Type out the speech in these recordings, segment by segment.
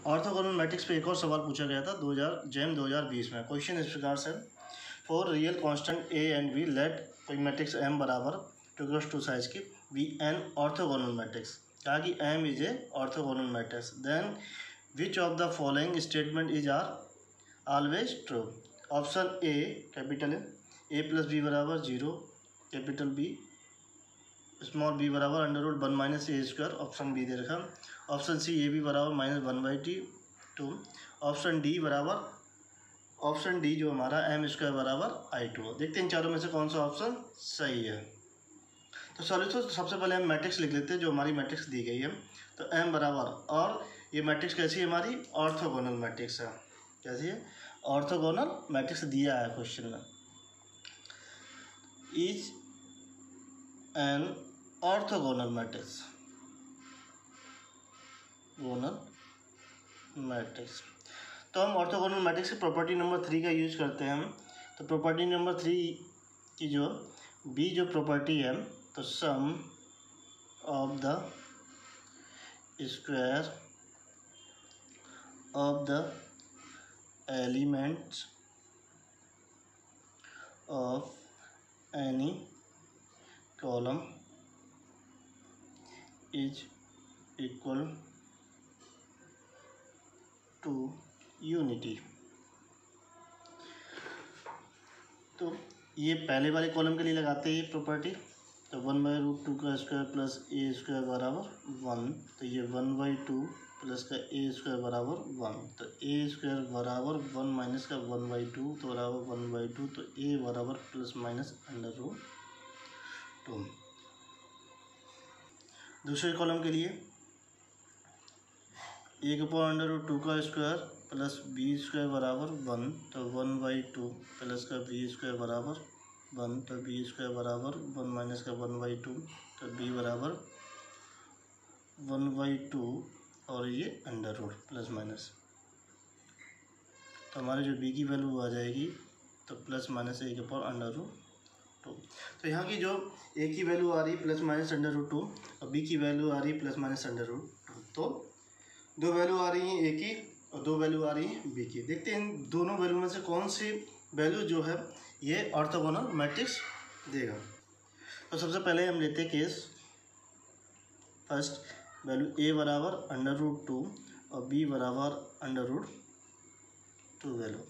Orthogonal matrix पे एक और सवाल पूछा गया था 2020 में। क्वेश्चन इस प्रकार से, for real constant A and B let कोई मैट्रिक्स एम बराबर 2x2 साइज की बी एन ऑर्थोगोनल मैट्रिक्स। कहा कि M is a orthogonal matrix, then which of the following statement is are always true. Option A capital A plus B बराबर 0, capital B small B बराबर under root 1 minus A square, option B दे रखा। Option C A B बराबर -1/2। Option D जो हमारा M square बराबर i2। देखते हैं इन चारों में से कौन सा ऑप्शन सही है। तो सॉल्यूशन सबसे पहले हम मैट्रिक्स लिख लेते हैं जो हमारी मैट्रिक्स दी गई है। तो एम बराबर, और ये मैट्रिक्स कैसी है हमारी, ऑर्थोगोनल मैट्रिक्स है। कैसी है, ऑर्थोगोनल मैट्रिक्स दिया है क्वेश्चन में। इज एन ऑर्थोगोनल मैट्रिक्स, तो हम ऑर्थोगोनल मैट्रिक्स की प्रॉपर्टी नंबर 3 का यूज करते हैं हम। तो प्रॉपर्टी नंबर 3 की जो बी जो प्रॉपर्टी है, तो sum of the square of the elements of any column is equal to unity. तो ये पहले वाले कॉलम के लिए लगाते हैं ये प्रॉपर्टी। तो 1/√2 का स्क्वायर प्लस ए स्क्वायर बराबर 1। तो ये 1/2 प्लस का ए स्क्वायर बराबर 1। तो ए स्क्वायर बराबर 1 माइनस का 1/2 तो बराबर 1/2। तो ए बराबर प्लस माइनस √2। दूसरे कॉलम के लिए 1/√2 का स्क्वायर प्लस बी स्क्वायर बराबर 1। तो 1/2 प्लस का बी स्क्वायर बराबर 1। तो बी स्क्वायर बराबर 1 माइनस का 1/2। तो बी बराबर 1/2 और ये अंडर रूट प्लस माइनस। तो हमारे जो बी की वैल्यू आ जाएगी तो प्लस माइनस1/√2। तो यहाँ की जो ए की वैल्यू आ रही प्लस माइनस √2 और बी की वैल्यू आ रही प्लस माइनस √2। तो दो वैल्यू आ रही हैं ए की और दो वैल्यू आ रही है बी की। देखते हैं इन दोनों वैल्यू में से कौन सी वैल्यू जो है ये ऑर्थोगोनल मैट्रिक्स देगा। तो सबसे पहले हम लेते हैं केस फर्स्ट, वैल्यू ए बराबर √2 और बी बराबर √2 वैल्यू।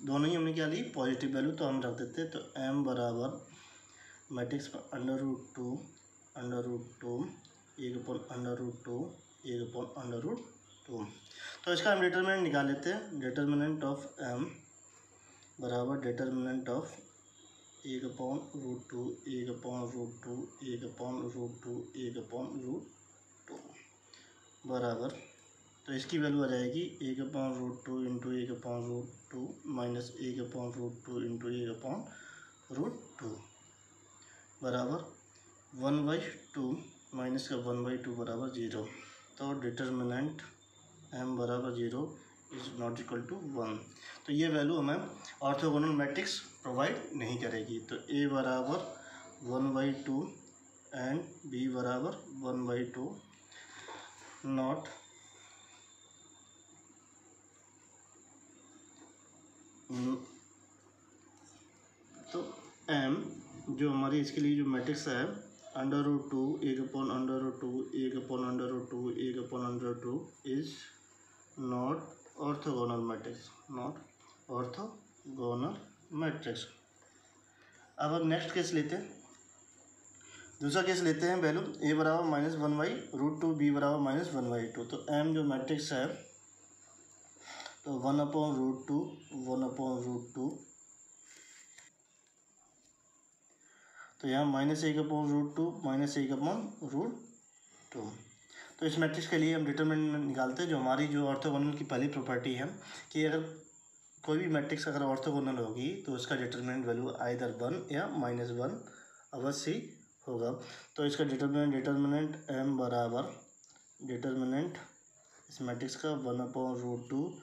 दोनों ही हमने क्या ली, पॉजिटिव वैल्यू, तो हम रख देते हैं। तो एम बराबर मैट्रिक्स पर √2 1/√2 तो इसका हम डिटरमिनेंट निकाल लेते हैं। डिटरमिनेंट ऑफ एम बराबर डिटरमिनेंट ऑफ 1/√2 बराबर, तो इसकी वैल्यू आ जाएगी 1/√2 इंटू 1/√2 माइनस 1/√2 इंटू 1/√2 बराबर 1/2 माइनस का 1/2 बराबर 0। तो डिटरमिनेंट m बराबर 0 इज नॉट इक्वल टू 1। तो ये वैल्यू हमें ऑर्थोगोनल मैट्रिक्स प्रोवाइड नहीं करेगी। तो a बराबर 1/2 एंड b बराबर 1/2 नॉट तो m जो हमारी इसके लिए जो मैट्रिक्स है √2 1/√2 इज नॉट ऑर्थोगोनल मैट्रिक्स, अब हम नेक्स्ट केस लेते हैं। दूसरा केस लेते हैं, वैल्यू a बराबर -1/√2 b बराबर -1/2। तो m जो मैट्रिक्स है तो 1/√2 तो यहाँ -1/√2 -1/√2। तो इस मैट्रिक्स के लिए हम डिटरमिनेंट निकालते हैं। जो हमारी जो ऑर्थोगोनल की पहली प्रॉपर्टी है कि अगर कोई भी मैट्रिक्स अगर ऑर्थोगोनल होगी तो उसका डिटरमिनेंट वैल्यू आइदर 1 या -1 अवश्य ही होगा। तो इसका डिटरमिनेंट m बराबर डिटरमिनेंट इस मैट्रिक्स का 1/√2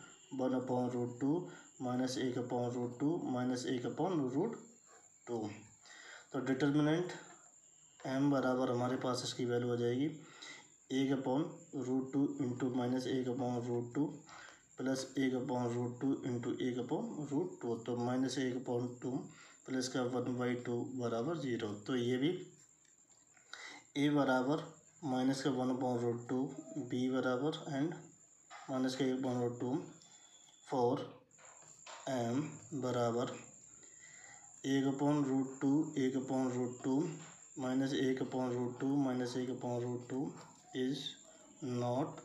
माइनस 1/√2 माइनस 1/√2। तो डिटरमिनेंट m बराबर हमारे पास इसकी वैल्यू आ जाएगी 1/√2 इंटू माइनस 1/√2 प्लस 1/√2 इंटू 1/√2, तो -1/2 प्लस का 1/2 बराबर 0। तो ये भी a बराबर माइनस का 1/√2, b बराबर एंड माइनस का 1/2 4 m बराबर 1/√2 1/√2 minus 1/√2 minus 1/√2 is not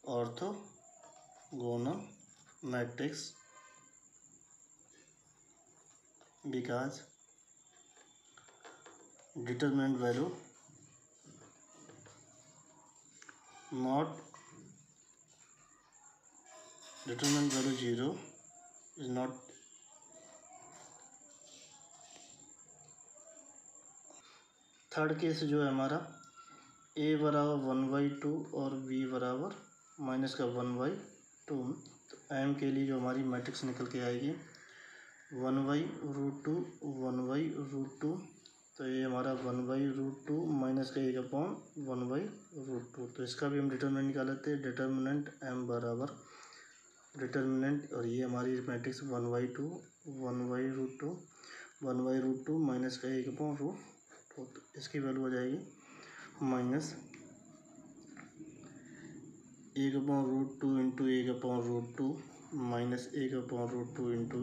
orthogonal matrix because determinant value not determinant value 0 is not third case जो है हमारा a बराबर 1/2 और b बराबर माइनस का 1/2। तो m के लिए जो हमारी मैट्रिक्स निकल के आएगी 1/√2 1/√2, तो ये हमारा 1/√2 माइनस का 1/1/√2। तो इसका भी हम डिटर्मिनेंट निकाल लेते हैं। डिटर्मिनेंट m बराबर डिटर्मिनेंट, और ये हमारी मैट्रिक्स 1/2 1/√2 1/√2 माइनस का 1/√2, तो इसकी वैल्यू हो जाएगी माइनस 1/√2 इंटू 1/√2 माइनस 1/√2 इंटू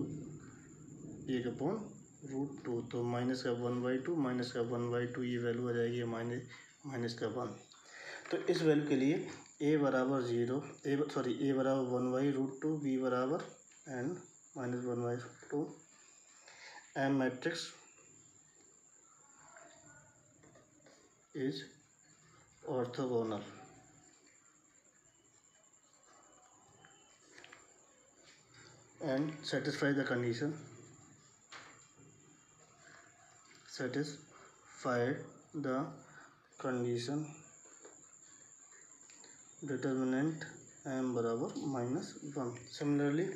1/√2, तो माइनस का 1/2 माइनस का 1/2, ये वैल्यू आ जाएगी माइनस का 1। तो इस वैल्यू के लिए a बराबर 0 a बराबर 1/√2, b बराबर and minus 1/2, m matrix is orthogonal. and satisfy the condition determinant m बराबर -1। सिमिलरली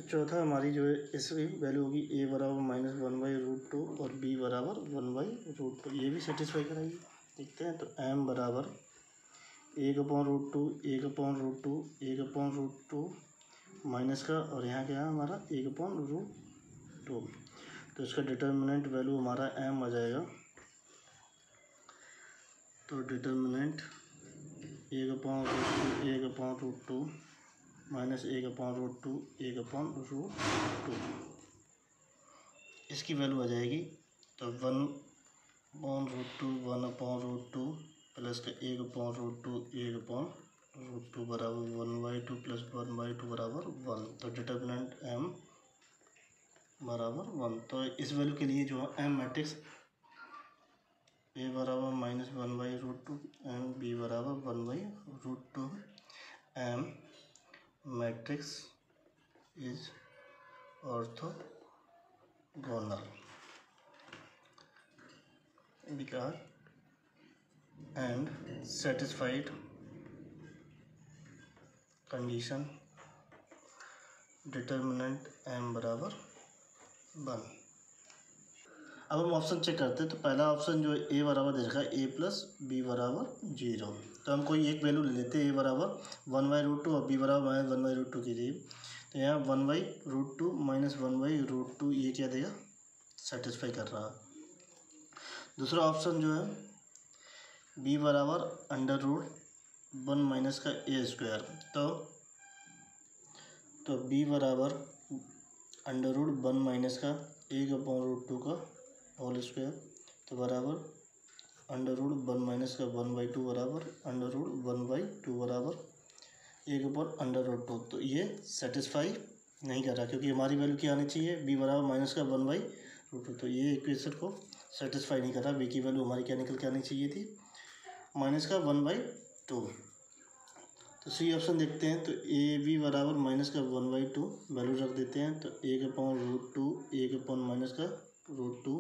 चौथा हमारी जो है इसकी वैल्यू होगी a बराबर -1/√2 और b बराबर 1/√2, ये भी सेटिस्फाई कराएगी। देखते हैं, तो m बराबर 1/√2 1/√2 1/√2 माइनस का, और यहाँ क्या है हमारा 1/√2, तो इसका डिटर्मिनेंट वैल्यू हमारा m आ जाएगा। तो डिटर्मिनेंट 1/√2 1/√2 माइनस 1/√2 1/√2, इसकी वैल्यू आ जाएगी। तो 1/√2 1/√2 प्लस का 1/√2 1/√2 बराबर 1/2 प्लस 1/2 बराबर 1। तो डिटर्मिनेंट m बराबर 1। तो इस वैल्यू के लिए जो है m मैट्रिक्स a बराबर -1/√2 एंड b बराबर 1/√2, m matrix is orthogonal because and satisfied condition determinant m बराबर 1। अब हम ऑप्शन चेक करते हैं। तो पहला ऑप्शन जो है a बराबर दे रखा है a प्लस b बराबर 0, तो हम कोई एक वैल्यू ले लेते हैं। a बराबर 1/√2 और b बराबर -1/√2 की थी, तो यहाँ 1/√2 माइनस 1/√2, ये क्या देगा, सेटिस्फाई कर रहा है। दूसरा ऑप्शन जो है b बराबर √1 माइनस का a², तो b बराबर √1 माइनस का 1/√2 का होल स्क्वायर, तो बराबर √1 माइनस का 1/2 बराबर √1/2 बराबर 1/√2। तो ये सेटिस्फाई नहीं कर रहा, क्योंकि हमारी वैल्यू क्या आनी चाहिए, b बराबर माइनस का 1/√2, तो ये इक्वेशन को सेटिस्फाई नहीं कर रहा। b की वैल्यू हमारी क्या निकल के आनी चाहिए थी, माइनस का 1/2। तो सी ऑप्शन देखते हैं। तो ए बी बराबर माइनस का 1/2 वैल्यू रख देते हैं। तो 1/√2 1/माइनस का √2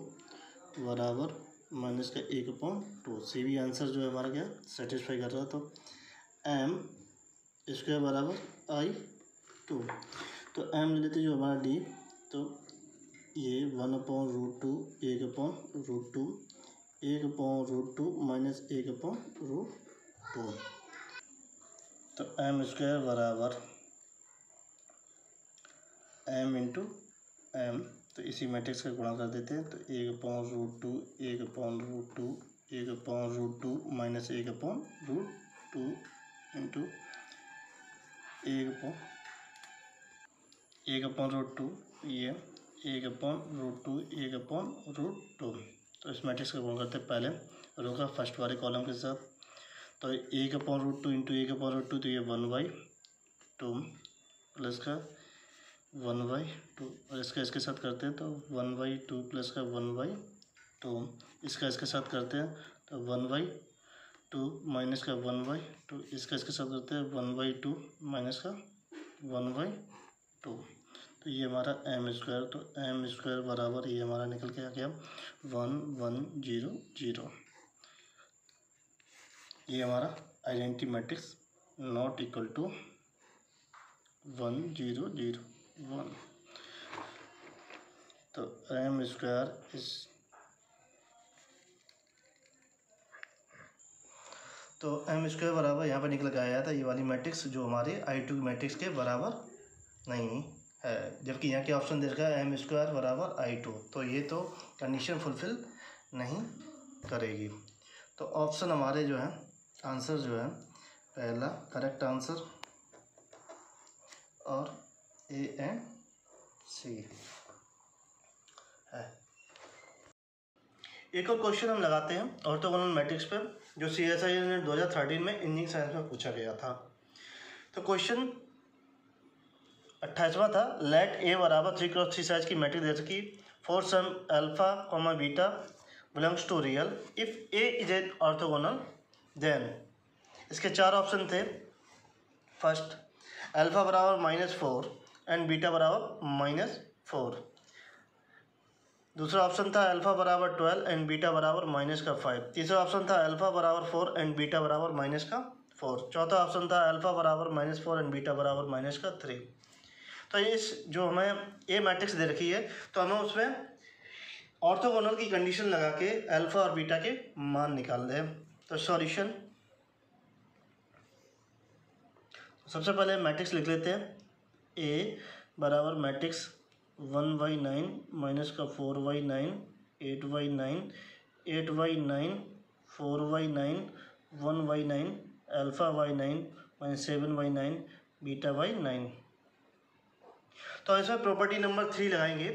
बराबर माइनस का 1/2। सी भी आंसर जो है हमारा क्या सेटिस्फाई कर रहा है। तो m स्क्वायर बराबर i2, तो m ले लेते जो हमारा d, तो ये 1/√2 1/√2 1/√2 माइनस 1/√2, 2। तो एम स्क्वायर बराबर एम इंटू एम, तो इसी मैट्रिक्स का गुणा कर देते हैं। तो 1/√2 1/√2 1/√2 माइनस 1/√2 इंटू 1/√2 ये 1/√2 1/√2। तो इस मैट्रिक्स का गुणा करते हैं पहले रो का फर्स्ट वाले कॉलम के साथ। तो 1/√2 इंटू 1/√2 तो ये 1/2 प्लस का 1/2, और इसका इसके साथ करते हैं तो 1/2 प्लस का 1/2, इसका इसके साथ करते हैं तो 1/2 माइनस का 1/2, इसका इसके साथ करते हैं 1/2 माइनस का 1/2। तो ये हमारा एम स्क्वायर, तो एम स्क्वायर बराबर ये हमारा निकल के आ गया 1100। ये हमारा identity matrix not equal to 1001। तो एम स्क्वायर इस तो एम स्क्वायर बराबर यहाँ पर निकल के आया था ये वाली मैट्रिक्स जो हमारे I2 मैट्रिक्स के बराबर नहीं है, जबकि यहाँ के ऑप्शन दे रखा है एम स्क्वायर बराबर I2, तो ये तो कंडीशन फुलफिल नहीं करेगी। तो ऑप्शन हमारे जो है आंसर जो है पहला करेक्ट आंसर और A एंड C है। एक और क्वेश्चन हम लगाते हैं ऑर्थोगोनल मैट्रिक्स पर, जो CSIR ने 2013 में इंजीनियरिंग साइंस में पूछा गया था। तो क्वेश्चन 28वां था, लेट A बराबर 3x3 साइज की मैट्रिक्स दे सकी for some alpha comma beta belongs to real if A is an orthogonal then. इसके चार ऑप्शन थे। फर्स्ट, अल्फा बराबर -4 एंड बीटा बराबर -4। दूसरा ऑप्शन था अल्फा बराबर 12 एंड बीटा बराबर -5। तीसरा ऑप्शन था अल्फा बराबर 4 एंड बीटा बराबर -4। चौथा ऑप्शन था अल्फा बराबर -4 एंड बीटा बराबर -3। तो इस जो हमें ए मैट्रिक्स दे रखी है तो हमें उसमें ऑर्थोगोनल की कंडीशन लगा के अल्फा और बीटा के मान निकाल दें। तो सॉल्यूशन, सबसे पहले मैट्रिक्स लिख लेते हैं। ए बराबर मैट्रिक्स 1/9 माइनस का 4/9 8/9 8/9 4/9 1/9 अल्फा/9 माइनस 7/9 बीटा/9। तो इसमें प्रॉपर्टी नंबर 3 लगाएंगे।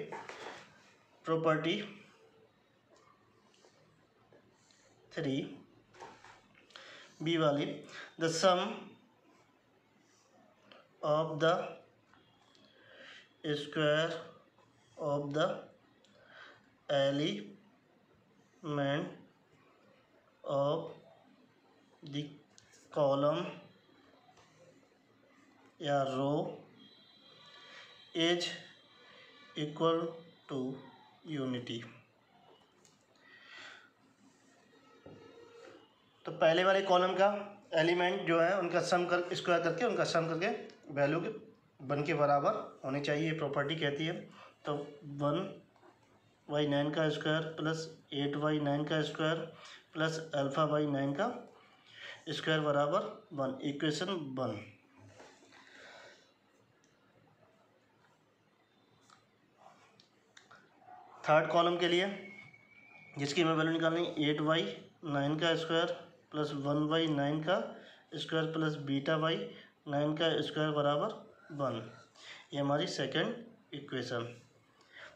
प्रॉपर्टी 3 बी वाली, the sum of the square of the element of the column या row is equal to unity. तो पहले वाले कॉलम का एलिमेंट जो है उनका सम कर स्क्वायर करके उनका सम करके वैल्यू के 1 के बराबर होनी चाहिए, ये प्रॉपर्टी कहती है। तो 1/9 का स्क्वायर प्लस 8/9 का स्क्वायर प्लस अल्फा/9 का स्क्वायर बराबर 1, इक्वेशन 1। थर्ड कॉलम के लिए जिसकी हमें वैल्यू निकालनी 8/9 का स्क्वायर प्लस 1/9 का स्क्वायर प्लस बीटा/9 का स्क्वायर बराबर 1, ये हमारी सेकंड इक्वेशन।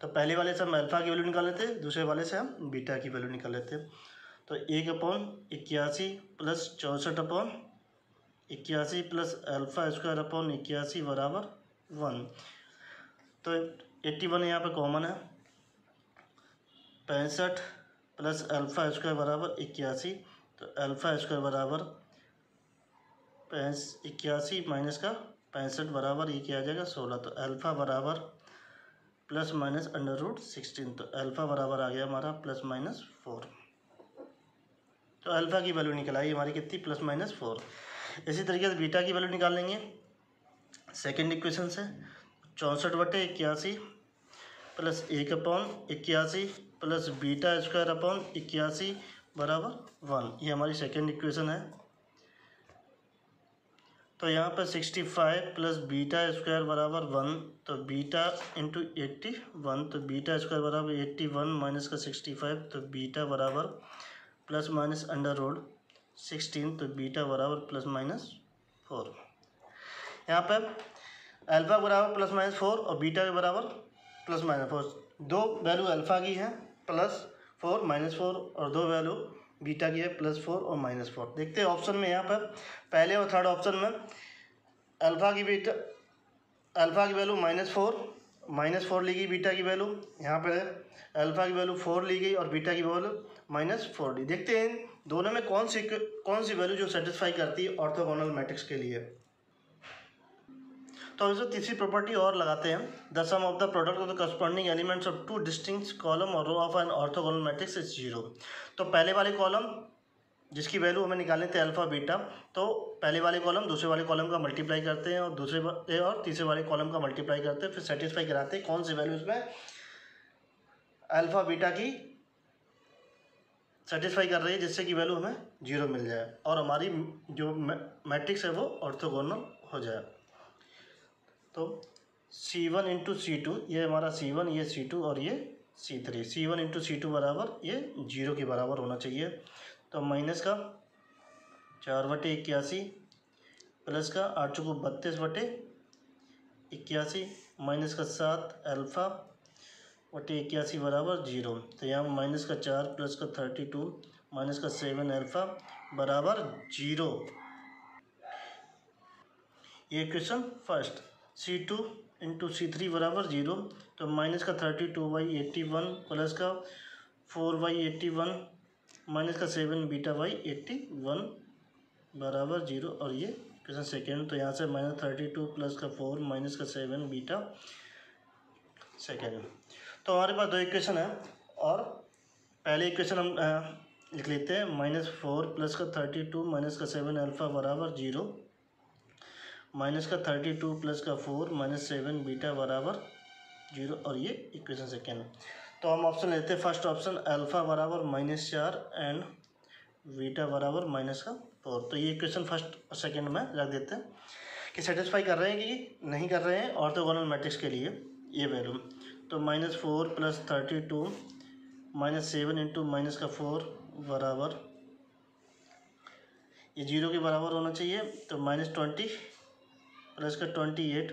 तो पहले वाले से हम अल्फा की वैल्यू निकाल लेते हैं, दूसरे वाले से हम बीटा की वैल्यू निकाल लेते हैं। तो 1/81 plus 64/81 plus alpha square upon 81 बराबर 1। तो 81 यहाँ पे कॉमन है, 65 प्लस अल्फा स्क्वायर बराबर 81, तो अल्फा स्क्वायर बराबर 81 माइनस का 65 बराबर ये क्या आ जाएगा 16। तो अल्फा बराबर प्लस माइनस √16, तो अल्फा बराबर आ गया हमारा +-4। तो अल्फा की वैल्यू निकल आई हमारी कितनी +-4। इसी तरीके से बीटा की वैल्यू निकाल लेंगे सेकेंड इक्वेशन से। 64/81 plus 1/81 plus beta square upon 81 बराबर 1, ये हमारी सेकेंड इक्वेशन है। तो यहाँ पे 65 प्लस बीटा स्क्वायर बराबर 1, तो बीटा इंटू 81, तो बीटा स्क्वायर बराबर 81 माइनस का 65, तो बीटा बराबर प्लस माइनस अंडर रूट 16, तो बीटा बराबर प्लस माइनस 4। यहाँ पे अल्फ़ा बराबर प्लस माइनस 4 और बीटा के बराबर प्लस माइनस 4, दो वैल्यू अल्फ़ा की है +4 -4 और दो वैल्यू बीटा की है +4 और -4। देखते हैं ऑप्शन में, यहाँ पर पहले और थर्ड ऑप्शन में अल्फ़ा की वैल्यू -4 ली गई, बीटा की वैल्यू यहाँ पर अल्फ़ा की वैल्यू 4 ली गई और बीटा की वैल्यू -4 ली। देखते हैं दोनों में कौन सी वैल्यू जो सेटिस्फाई करती है ऑर्थोगोनल मैट्रिक्स के लिए। तो इसमें तीसरी प्रॉपर्टी और लगाते हैं, the sum of the product of the corresponding elements of two distinct column और row of an orthogonal matrix is 0। तो पहले वाले कॉलम जिसकी वैल्यू हमें निकालनी थी अल्फ़ा बीटा, तो पहले वाले कॉलम दूसरे वाले कॉलम का मल्टीप्लाई करते हैं और तीसरे वाले कॉलम का मल्टीप्लाई करते हैं, फिर सेटिस्फाई कराते हैं कौन सी वैल्यू इसमें अल्फ़ा बीटा की सेटिस्फाई कर रही है, जिससे कि वैल्यू हमें 0 मिल जाए और हमारी जो मैट्रिक्स है वो ऑर्थोगोनल हो जाए। तो C1 इंटू C2, ये हमारा C1, ये C2 और ये C3। C1 इंटू C2 बराबर ये 0 के बराबर होना चाहिए। तो माइनस का 4/81 प्लस का 8 चौको 32/81 माइनस का 7 अल्फ़ा/81 बराबर 0। तो यहाँ माइनस का 4 प्लस का 32 माइनस का 7 अल्फ़ा बराबर 0। ये equation first. C2 into C3 बराबर 0, तो माइनस का 32/81 प्लस का 4/81 माइनस का 7 बीटा/81 बराबर 0 और ये इक्वेशन सेकेंड। तो यहाँ से -32 प्लस का 4 माइनस का 7 बीटा सेकेंड। तो हमारे पास दो इक्वेशन है और पहले इक्वेशन हम लिख लेते हैं, -4 प्लस का 32 माइनस का 7 अल्फ़ा बराबर 0 माइनस का 32 प्लस का 4 माइनस 7 बीटा बराबर 0 और ये इक्वेशन सेकेंड। तो हम ऑप्शन लेते हैं फर्स्ट ऑप्शन, अल्फ़ा बराबर -4 एंड बीटा बराबर -4। तो ये इक्वेशन फर्स्ट और सेकेंड में रख देते हैं कि सेटिस्फाई कर रहे हैं कि नहीं कर रहे हैं ऑर्थोगोनल मैट्रिक्स के लिए ये वैल्यू। तो -4 प्लस 32 -7 इंटू माइनस का 4 बराबर ये 0 के बराबर होना चाहिए। तो -20 प्लस का 28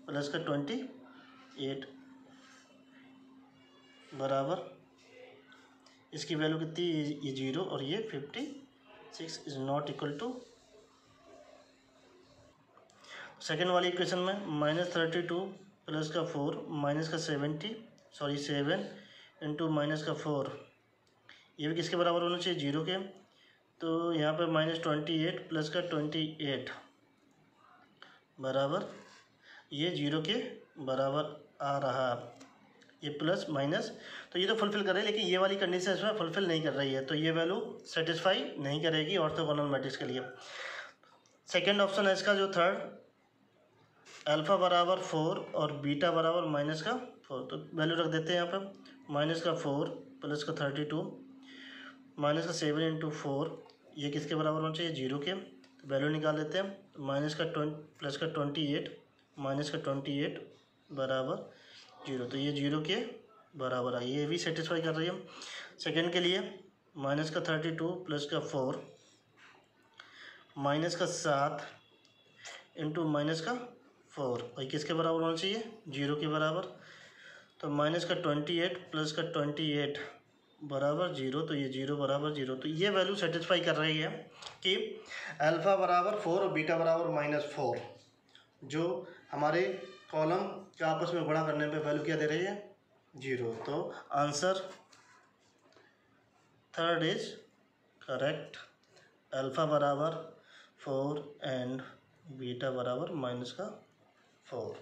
प्लस का 28 बराबर इसकी वैल्यू कितनी, ये 0 और ये 56 is not equal to. Second वाली इक्वेशन में -32 प्लस का 4 माइनस का 7 इंटू माइनस का 4, ये भी किसके बराबर होना चाहिए, 0 के। तो यहाँ पे -28 प्लस का 28 बराबर ये 0 के बराबर आ रहा, ये प्लस माइनस। तो ये तो फुलफिल कर रही है, लेकिन ये वाली कंडीशन इसमें फुलफिल नहीं कर रही है, तो ये वैल्यू सेटिस्फाई नहीं करेगी ऑर्थोगोनल मैट्रिक्स के लिए। सेकेंड ऑप्शन है इसका जो थर्ड, अल्फ़ा बराबर 4 और बीटा बराबर -4। तो वैल्यू रख देते हैं यहाँ पे, -4 प्लस का 32 माइनस का 7 इंटू 4, ये किसके बराबर होना चाहिए, 0 के। तो वैल्यू निकाल लेते हैं, -20 प्लस का 28 माइनस का 28 बराबर 0। तो ये 0 के बराबर है, ये भी सेटिस्फाई कर रही है। सेकेंड के लिए -32 प्लस का 4 माइनस का 7 इंटू माइनस का 4, और किसके बराबर होना चाहिए, 0 के बराबर। तो -28 प्लस का 28 बराबर 0, तो ये 0 बराबर 0। तो ये वैल्यू सेटिस्फाई कर रही है कि अल्फ़ा बराबर 4 और बीटा बराबर -4, जो हमारे कॉलम के आपस में गुणा करने पे वैल्यू क्या दे रही है, 0। तो answer third is correct, alpha बराबर 4 एंड बीटा बराबर -4।